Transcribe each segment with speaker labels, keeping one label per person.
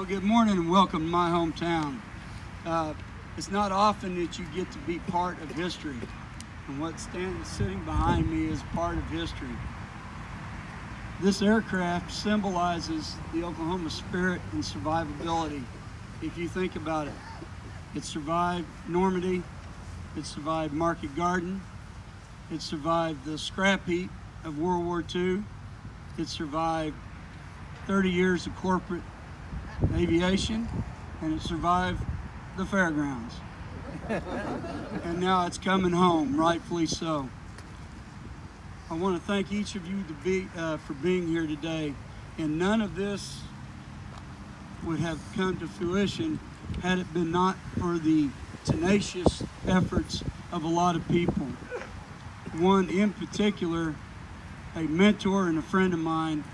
Speaker 1: Well, good morning and welcome to my hometown. It's not often that you get to be part of history, and what's sitting behind me is part of history. This aircraft symbolizes the Oklahoma spirit and survivability. If you think about it, it survived Normandy, it survived Market Garden, it survived the scrap heap of World War II, it survived 30 years of corporate aviation, and it survived the fairgrounds. And now it's coming home, rightfully so. I want to thank each of you for being here today, and none of this would have come to fruition had it been not for the tenacious efforts of a lot of people. One in particular, a mentor and a friend of mine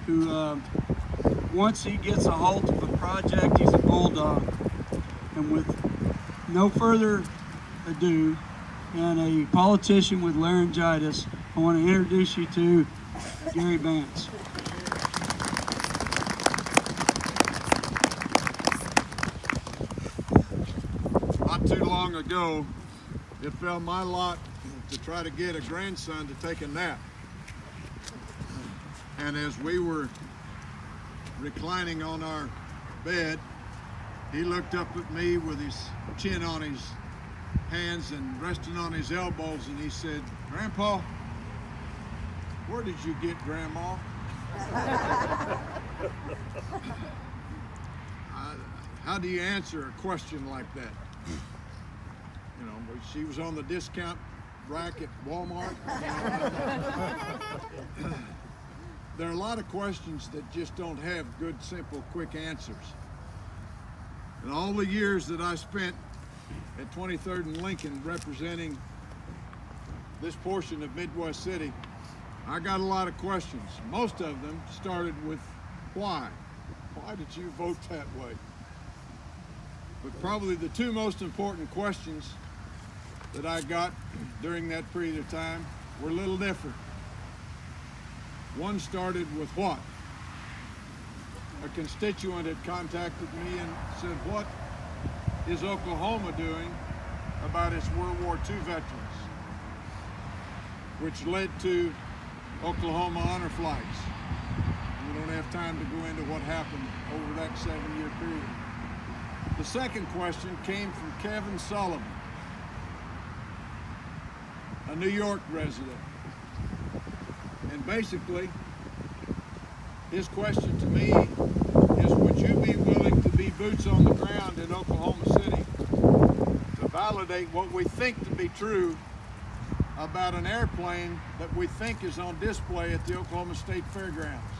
Speaker 1: who once he gets a hold of a project, he's a bulldog. And with no further ado, and a politician with laryngitis, I want to introduce you to Gary Banz.
Speaker 2: Not too long ago, it fell my lot to try to get a grandson to take a nap. And as we were reclining on our bed, he looked up at me with his chin on his hands and resting on his elbows, and he said, "Grandpa, where did you get Grandma?" How do you answer a question like that? You know, she was on the discount rack at Walmart. There are a lot of questions that just don't have good, simple, quick answers. And all the years that I spent at 23rd and Lincoln representing this portion of Midwest City, I got a lot of questions. Most of them started with why? Why did you vote that way? But probably the two most important questions that I got during that period of time were a little different. One started with what? A constituent had contacted me and said, "What is Oklahoma doing about its World War II veterans?" Which led to Oklahoma honor flights. We don't have time to go into what happened over that 7-year period. The second question came from Kevin Sullivan, a New York resident. And basically, his question to me is, would you be willing to be boots on the ground in Oklahoma City to validate what we think to be true about an airplane that we think is on display at the Oklahoma State Fairgrounds?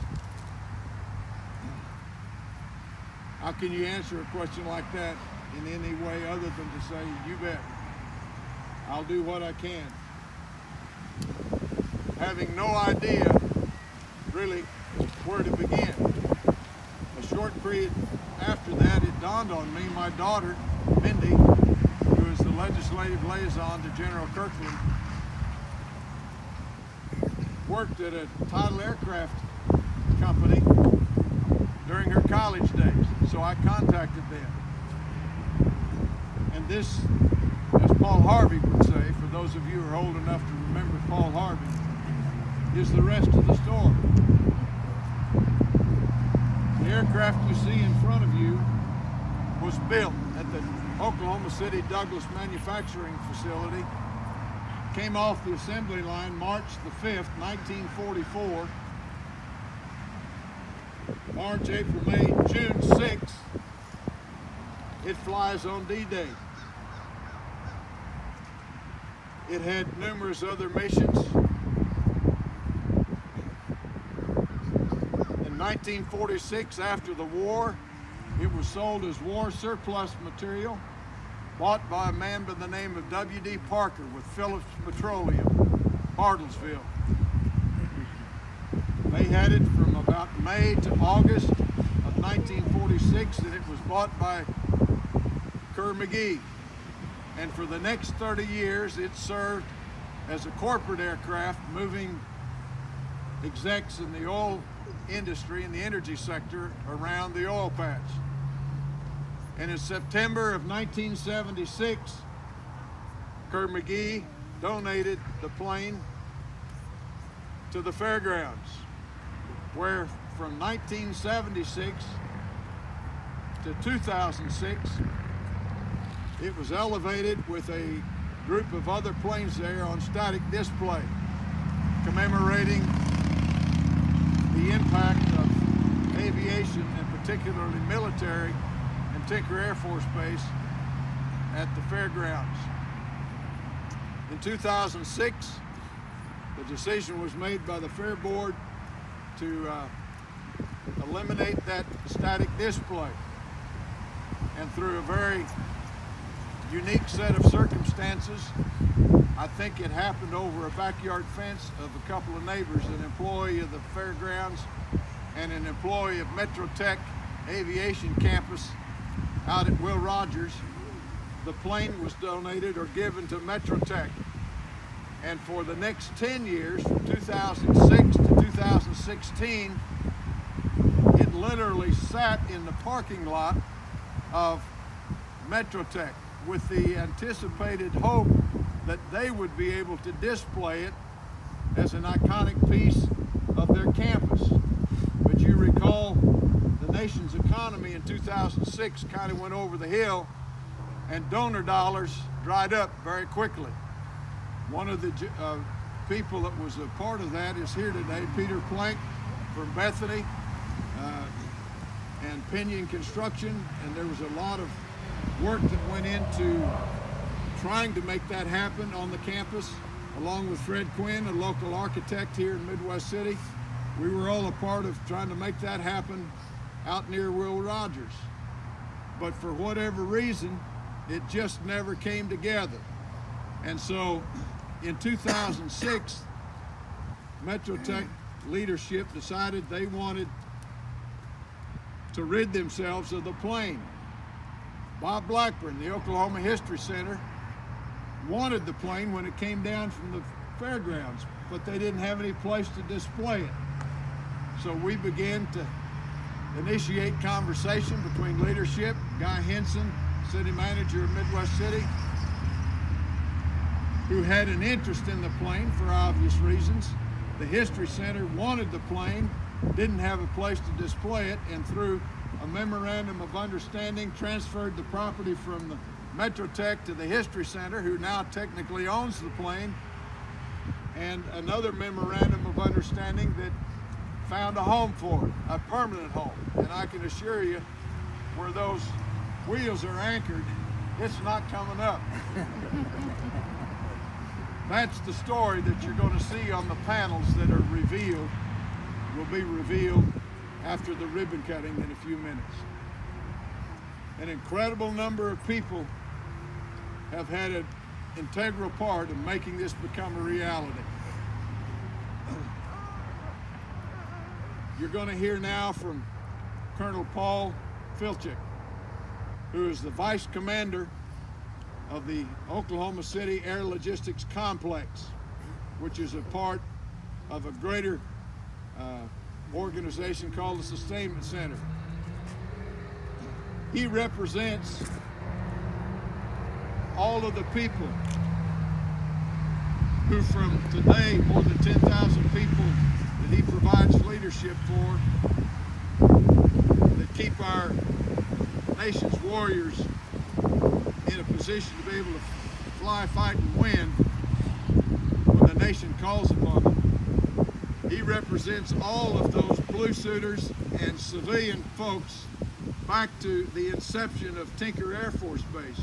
Speaker 2: How can you answer a question like that in any way other than to say, "You bet, I'll do what I can"? Having no idea really where to begin. A short period after that, it dawned on me, my daughter, Mindy, who is the legislative liaison to General Kirkland, worked at a Tidal aircraft company during her college days. So I contacted them. And this, as Paul Harvey would say, for those of you who are old enough to remember Paul Harvey, is the rest of the story. The aircraft you see in front of you was built at the Oklahoma City Douglas manufacturing facility, came off the assembly line March the 5th, 1944. March, April, May, June 6th, it flies on D-Day. It had numerous other missions. In 1946, after the war, it was sold as war surplus material, bought by a man by the name of W.D. Parker with Phillips Petroleum, Bartlesville. They had it from about May to August of 1946, and it was bought by Kerr McGee. And for the next 30 years, it served as a corporate aircraft moving execs in the oil industry and the energy sector around the oil patch. And in September of 1976, Kerr McGee donated the plane to the fairgrounds, where from 1976 to 2006, it was elevated with a group of other planes there on static display, commemorating the impact of aviation, and particularly military, and Tinker Air Force Base at the fairgrounds. In 2006, the decision was made by the Fair Board to eliminate that static display. And through a very unique set of circumstances, I think it happened over a backyard fence of a couple of neighbors, an employee of the fairgrounds and an employee of Metro Tech Aviation Campus out at Will Rogers. The plane was donated or given to Metro Tech. And for the next 10 years, from 2006 to 2016, it literally sat in the parking lot of Metro Tech with the anticipated hope that they would be able to display it as an iconic piece of their campus. But you recall the nation's economy in 2006 kind of went over the hill, and donor dollars dried up very quickly. One of the people that was a part of that is here today, Peter Plank from Bethany and Pinion Construction, and there was a lot of work that went into trying to make that happen on the campus, along with Fred Quinn, a local architect here in Midwest City. We were all a part of trying to make that happen out near Will Rogers. But for whatever reason, it just never came together. And so in 2006, Metro Tech leadership decided they wanted to rid themselves of the plane. Bob Blackburn, the Oklahoma History Center, wanted the plane when it came down from the fairgrounds, but they didn't have any place to display it. So we began to initiate conversation between leadership, Guy Henson, city manager of Midwest City, who had an interest in the plane for obvious reasons. The History Center wanted the plane, didn't have a place to display it, and through a memorandum of understanding transferred the property from the Metro Tech to the History Center, who now technically owns the plane, and another memorandum of understanding that found a home for it, a permanent home. And I can assure you, where those wheels are anchored, it's not coming up. That's the story that you're going to see on the panels that are revealed, will be revealed after the ribbon cutting in a few minutes. An incredible number of people have had an integral part in making this become a reality. You're going to hear now from Colonel Paul Filchick, who is the Vice Commander of the Oklahoma City Air Logistics Complex, which is a part of a greater organization called the Sustainment Center. He represents all of the people who from today, more than 10,000 people that he provides leadership for, that keep our nation's warriors in a position to be able to fly, fight, and win when the nation calls upon them. He represents all of those blue suiters and civilian folks back to the inception of Tinker Air Force Base.